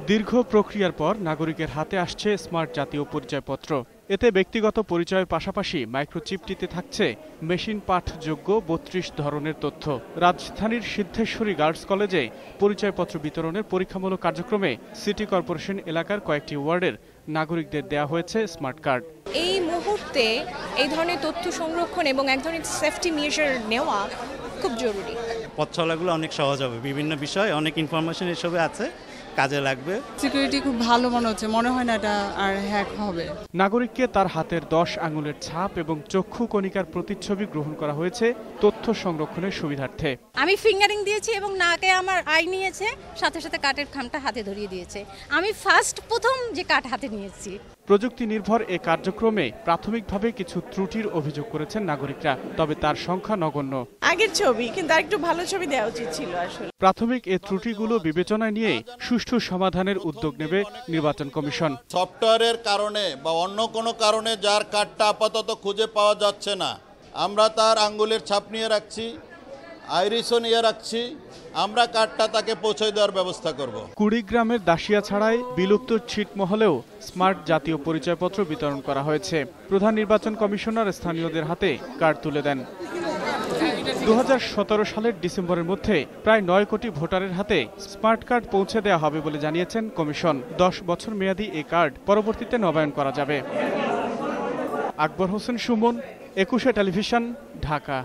দীর্ঘ প্রক্রিয়ার পর নাগরিকের হাতে আসছে স্মার্ট জাতীয় পরিচয়পত্র। এতে ব্যক্তিগত পরিচয়ের পাশাপাশি মাইক্রোচিপটিতে থাকছে মেশিন পাঠযোগ্য ৩২ ধরনের তথ্য। রাজধানীর সিদ্ধেশ্বরী গার্লস কলেজে পরিচয়পত্র বিতরণের পরীক্ষামূলক কার্যক্রমে সিটি কর্পোরেশন এলাকার কয়েকটি ওয়ার্ডের নাগরিকদের দেয়া হয়েছে স্মার্ট কার্ড। এই মুহূর্তে এই ধরনের তথ্য সংরক্ষণ এবং এক ধরনের সেফটি মেজার নেওয়া খুব জরুরি। পথ চলাগুলো অনেক সহজ হবে, বিভিন্ন বিষয় অনেক ইনফরমেশন এসবে আছে, কাজে লাগবে। সিকিউরিটি খুব ভালো মনে হয় না এটা আর হ্যাক হবে। নাগরিককে তার হাতের 10 আঙুলের ছাপ এবং চক্ষু কণিকার প্রতিচ্ছবি গ্রহণ করা হয়েছে তথ্য সংরক্ষণের সুবিধার্থে। আমি ফিঙ্গারিং দিয়েছি এবং নাকে আমার আই নিয়েছে, সাথে সাথে কার্ডের খামটা হাতে ধরিয়ে দিয়েছে। আমি প্রথম যে কার্ড হাতে নিয়েছি। প্রযুক্তি নির্ভর এ কার্যক্রমে প্রাথমিকভাবে কিছু ত্রুটির অভিযোগ করেছেন নাগরিকরা, তবে তার সংখ্যা নগণ্য। আগের ছবি কিন্তু আরেকটু ভালো ছবি দেওয়া উচিত ছিল। আসলে প্রাথমিক এ ত্রুটিগুলো বিবেচনায় নিয়ে সুষ্ঠু সমাধানের উদ্যোগ নেবে নির্বাচন কমিশন। সফটওয়্যারের কারণে বা অন্য কোনো কারণে যার কার্ডটা আপাতত খুঁজে পাওয়া যাচ্ছে না, আমরা তার আঙ্গুলের ছাপ নিয়ে রাখছি, আইরিসও নিয়ে রাখছি, আমরা কার্ডটা তাকে পৌঁছে দেওয়ার ব্যবস্থা করব। কুড়িগ্রামের দাসিয়া ছাড়াই বিলুপ্ত ছিটমহলেও স্মার্ট জাতীয় পরিচয়পত্র বিতরণ করা হয়েছে। প্রধান নির্বাচন কমিশনার স্থানীয়দের হাতে কার্ড তুলে দেন। 2017 সালের ডিসেম্বরের মধ্যে প্রায় 9 কোটি ভোটারের হাতে স্মার্ট কার্ড পৌঁছে দেওয়া হবে বলে জানিয়েছেন কমিশন। 10 বছর মেয়াদী এই কার্ড পরবর্তীতে নবায়ন করা যাবে। আকবর হোসেন সুমন, 21 টেলিভিশন, ঢাকা।